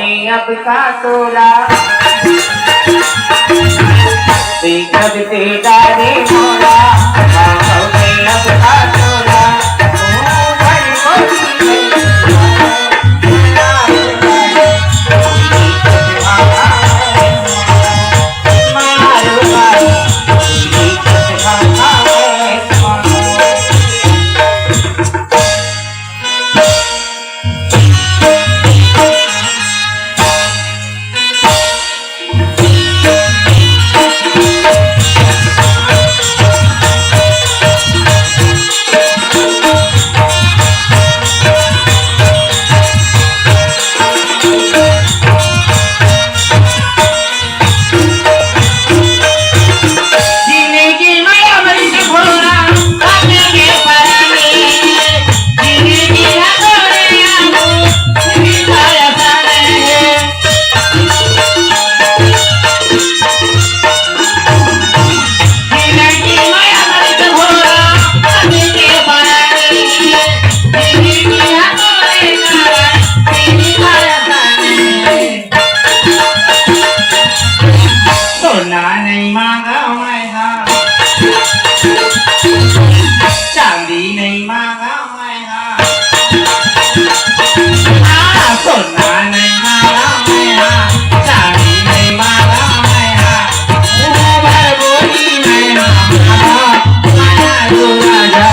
में अब का तोला जब तेरा रे मोला पाँव में अब का तोला चांदी नहीं मांगा मैं हाँ सोना नहीं मांगा मैं हाँ चांदी नहीं मांगा मैं हाँ भर बोली मैं हाँ माया रो राजा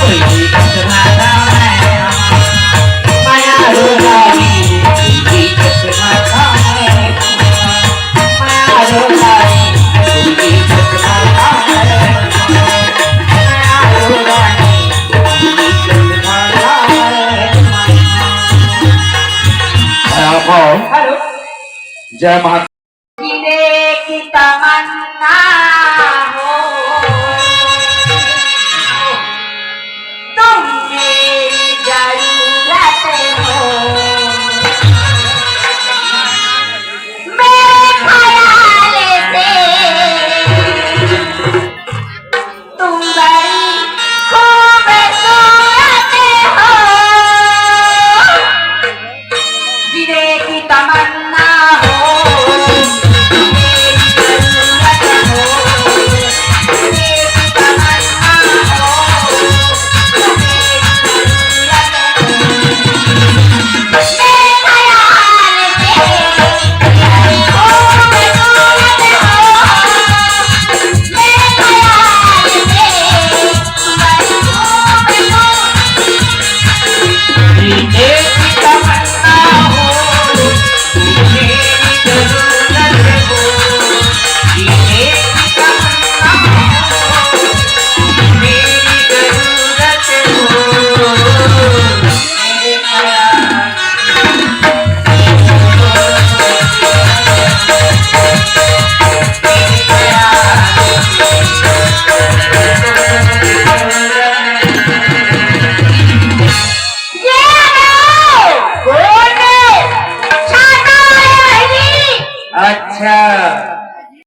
कोई भी कुछ मांगा मैं हाँ माया रो रानी कोई भी कुछ मांगा मैं माया रो रानी कोई भी कुछ मांगा हेलो जय माता की तमन्ना